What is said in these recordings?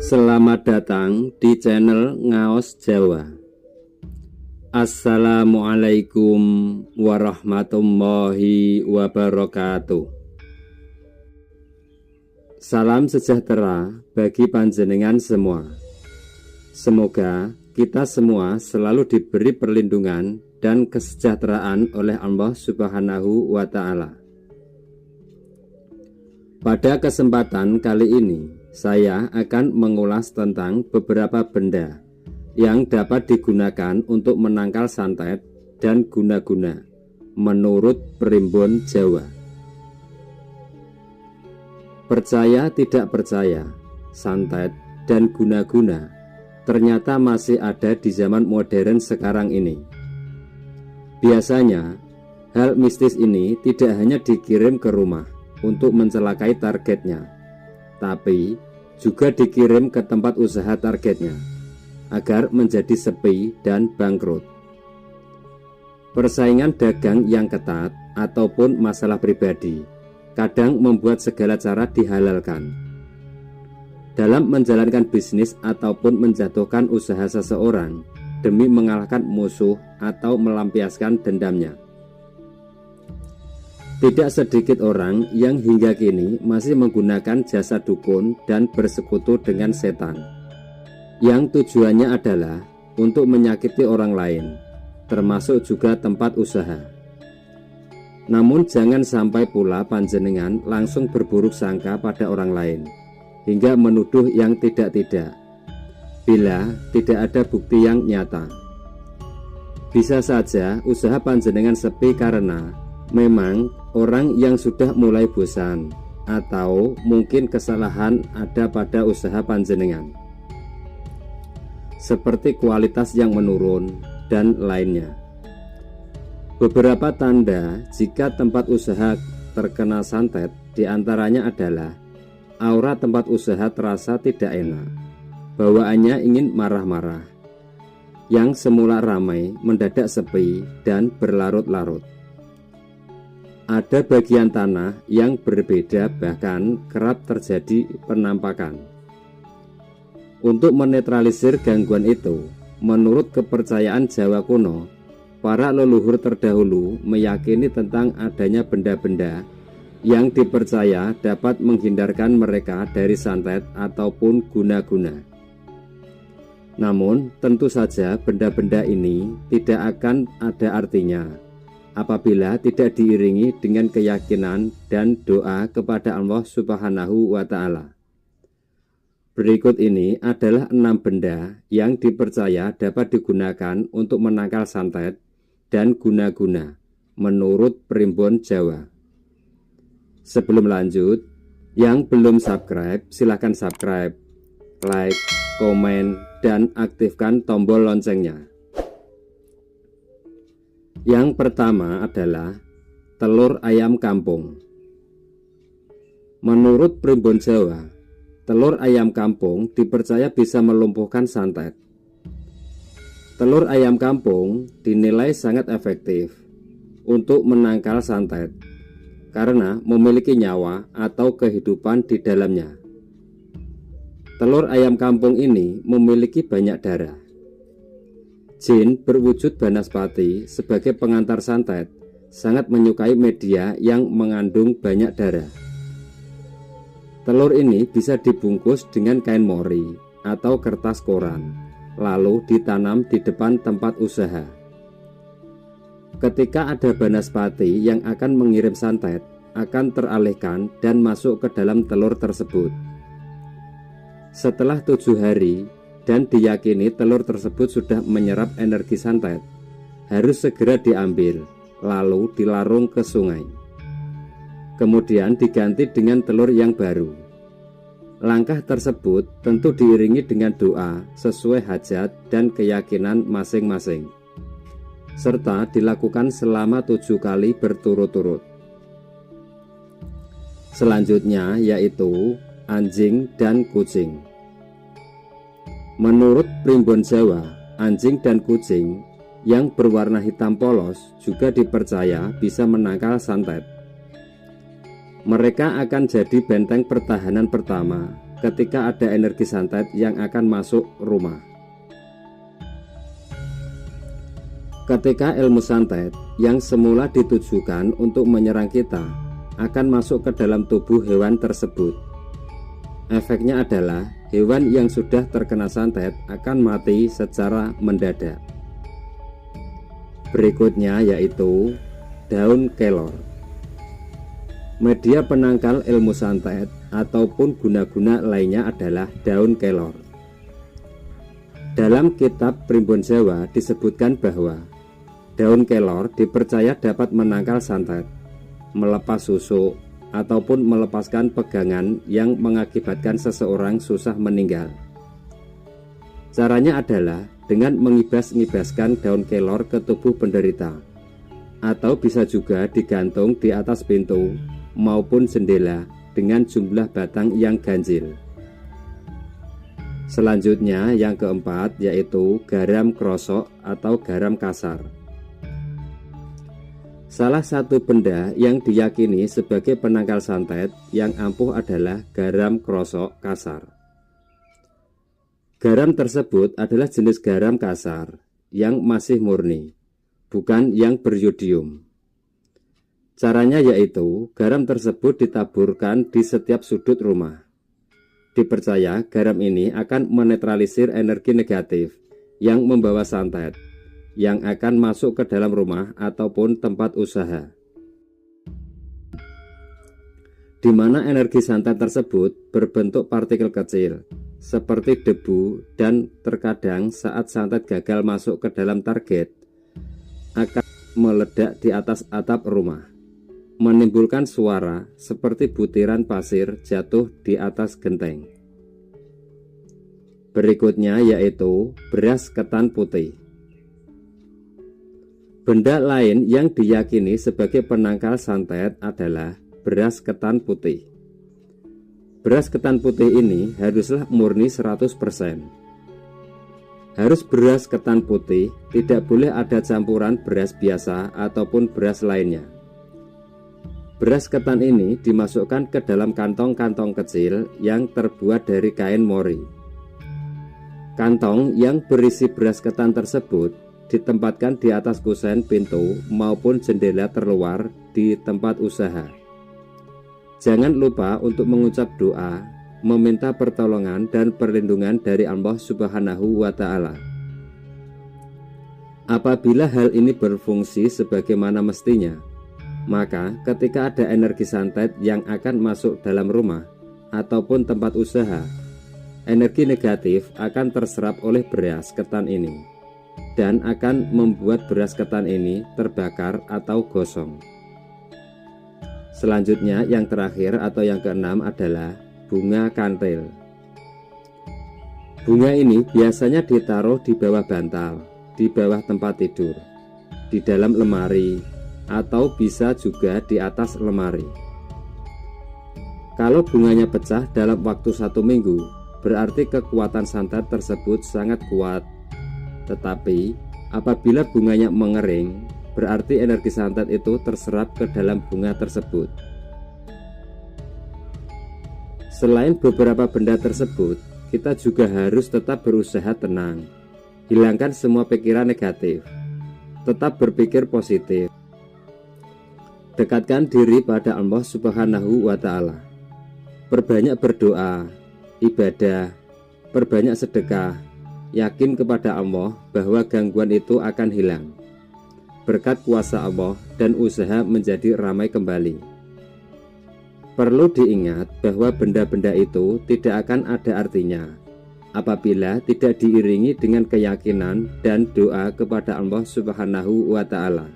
Selamat datang di channel Ngaos Jawa. Assalamualaikum warahmatullahi wabarakatuh. Salam sejahtera bagi panjenengan semua. Semoga kita semua selalu diberi perlindungan dan kesejahteraan oleh Allah Subhanahu wa Ta'ala. Pada kesempatan kali ini, saya akan mengulas tentang beberapa benda yang dapat digunakan untuk menangkal santet dan guna-guna menurut Primbon Jawa. Percaya tidak percaya, santet dan guna-guna ternyata masih ada di zaman modern sekarang ini. Biasanya, hal mistis ini tidak hanya dikirim ke rumah untuk mencelakai targetnya, tapi juga dikirim ke tempat usaha targetnya agar menjadi sepi dan bangkrut. Persaingan dagang yang ketat ataupun masalah pribadi kadang membuat segala cara dihalalkan. Dalam menjalankan bisnis ataupun menjatuhkan usaha seseorang demi mengalahkan musuh atau melampiaskan dendamnya. Tidak sedikit orang yang hingga kini masih menggunakan jasa dukun dan bersekutu dengan setan, yang tujuannya adalah untuk menyakiti orang lain, termasuk juga tempat usaha. Namun jangan sampai pula panjenengan langsung berburuk sangka pada orang lain, hingga menuduh yang tidak-tidak, bila tidak ada bukti yang nyata. Bisa saja usaha panjenengan sepi karena memang orang yang sudah mulai bosan, atau mungkin kesalahan ada pada usaha panjenengan, seperti kualitas yang menurun dan lainnya. Beberapa tanda jika tempat usaha terkena santet diantaranya adalah aura tempat usaha terasa tidak enak, bawaannya ingin marah-marah, yang semula ramai mendadak sepi dan berlarut-larut. Ada bagian tanah yang berbeda, bahkan kerap terjadi penampakan. Untuk menetralisir gangguan itu, menurut kepercayaan Jawa kuno, para leluhur terdahulu meyakini tentang adanya benda-benda yang dipercaya dapat menghindarkan mereka dari santet ataupun guna-guna. Namun, tentu saja benda-benda ini tidak akan ada artinya apabila tidak diiringi dengan keyakinan dan doa kepada Allah Subhanahu wa Ta'ala. Berikut ini adalah 6 benda yang dipercaya dapat digunakan untuk menangkal santet dan guna-guna menurut Primbon Jawa. Sebelum lanjut, yang belum subscribe silahkan subscribe, like, komen, dan aktifkan tombol loncengnya. Yang pertama adalah telur ayam kampung. Menurut Primbon Jawa, telur ayam kampung dipercaya bisa melumpuhkan santet. Telur ayam kampung dinilai sangat efektif untuk menangkal santet karena memiliki nyawa atau kehidupan di dalamnya. Telur ayam kampung ini memiliki banyak darah. Jin berwujud banaspati sebagai pengantar santet sangat menyukai media yang mengandung banyak darah. Telur ini bisa dibungkus dengan kain mori atau kertas koran, lalu ditanam di depan tempat usaha. Ketika ada banaspati yang akan mengirim santet, akan teralihkan dan masuk ke dalam telur tersebut. Setelah 7 hari, dan diyakini telur tersebut sudah menyerap energi santet, harus segera diambil, lalu dilarung ke sungai. Kemudian diganti dengan telur yang baru. Langkah tersebut tentu diiringi dengan doa sesuai hajat dan keyakinan masing-masing, serta dilakukan selama 7 kali berturut-turut. Selanjutnya yaitu anjing dan kucing. Menurut Primbon Jawa, anjing dan kucing yang berwarna hitam polos juga dipercaya bisa menangkal santet. Mereka akan jadi benteng pertahanan pertama ketika ada energi santet yang akan masuk rumah. Ketika ilmu santet yang semula ditujukan untuk menyerang kita akan masuk ke dalam tubuh hewan tersebut, efeknya adalah hewan yang sudah terkena santet akan mati secara mendadak. Berikutnya yaitu daun kelor. Media penangkal ilmu santet ataupun guna-guna lainnya adalah daun kelor. Dalam kitab Primbon Jawa disebutkan bahwa daun kelor dipercaya dapat menangkal santet, melepas susuk, ataupun melepaskan pegangan yang mengakibatkan seseorang susah meninggal. Caranya adalah dengan mengibas-ngibaskan daun kelor ke tubuh penderita, atau bisa juga digantung di atas pintu maupun jendela dengan jumlah batang yang ganjil. Selanjutnya yang keempat yaitu garam krosok atau garam kasar. Salah satu benda yang diyakini sebagai penangkal santet yang ampuh adalah garam krosok kasar. Garam tersebut adalah jenis garam kasar yang masih murni, bukan yang beryodium. Caranya yaitu garam tersebut ditaburkan di setiap sudut rumah. Dipercaya garam ini akan menetralisir energi negatif yang membawa santet yang akan masuk ke dalam rumah ataupun tempat usaha, di mana energi santet tersebut berbentuk partikel kecil seperti debu, dan terkadang saat santet gagal masuk ke dalam target akan meledak di atas atap rumah, menimbulkan suara seperti butiran pasir jatuh di atas genteng. Berikutnya yaitu beras ketan putih. Benda lain yang diyakini sebagai penangkal santet adalah beras ketan putih. Beras ketan putih ini haruslah murni 100%. Harus beras ketan putih, tidak boleh ada campuran beras biasa ataupun beras lainnya. Beras ketan ini dimasukkan ke dalam kantong-kantong kecil yang terbuat dari kain mori. Kantong yang berisi beras ketan tersebut ditempatkan di atas kusen pintu maupun jendela terluar di tempat usaha. Jangan lupa untuk mengucap doa, meminta pertolongan dan perlindungan dari Allah Subhanahu wa Ta'ala. Apabila hal ini berfungsi sebagaimana mestinya, maka ketika ada energi santet yang akan masuk dalam rumah ataupun tempat usaha, energi negatif akan terserap oleh beras ketan ini dan akan membuat beras ketan ini terbakar atau gosong. Selanjutnya yang terakhir atau yang keenam adalah bunga kantil. Bunga ini biasanya ditaruh di bawah bantal, di bawah tempat tidur, di dalam lemari, atau bisa juga di atas lemari. Kalau bunganya pecah dalam waktu 1 minggu, berarti kekuatan santet tersebut sangat kuat. Tetapi apabila bunganya mengering, berarti energi santet itu terserap ke dalam bunga tersebut. Selain beberapa benda tersebut, kita juga harus tetap berusaha tenang, hilangkan semua pikiran negatif, tetap berpikir positif, dekatkan diri pada Allah Subhanahu wa Ta'ala, perbanyak berdoa, ibadah, perbanyak sedekah, yakin kepada Allah bahwa gangguan itu akan hilang berkat kuasa Allah dan usaha menjadi ramai kembali. Perlu diingat bahwa benda-benda itu tidak akan ada artinya apabila tidak diiringi dengan keyakinan dan doa kepada Allah Subhanahu wa Ta'ala.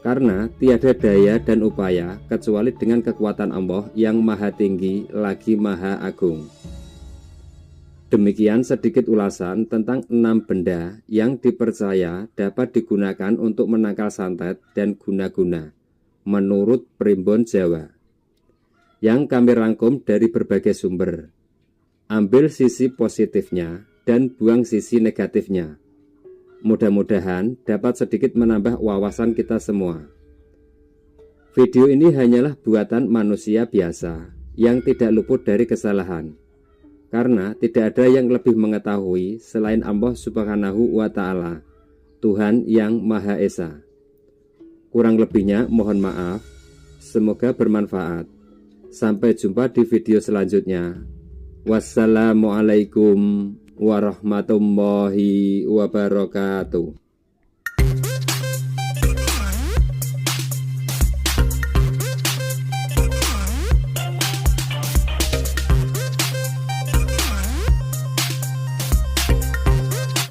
Karena tiada daya dan upaya kecuali dengan kekuatan Allah yang maha tinggi lagi maha agung. Demikian sedikit ulasan tentang 6 benda yang dipercaya dapat digunakan untuk menangkal santet dan guna-guna menurut Primbon Jawa, yang kami rangkum dari berbagai sumber. Ambil sisi positifnya dan buang sisi negatifnya. Mudah-mudahan dapat sedikit menambah wawasan kita semua. Video ini hanyalah buatan manusia biasa, yang tidak luput dari kesalahan, karena tidak ada yang lebih mengetahui selain Allah Subhanahu wa Ta'ala, Tuhan yang Maha Esa. Kurang lebihnya mohon maaf. Semoga bermanfaat. Sampai jumpa di video selanjutnya. Wassalamualaikum warahmatullahi wabarakatuh.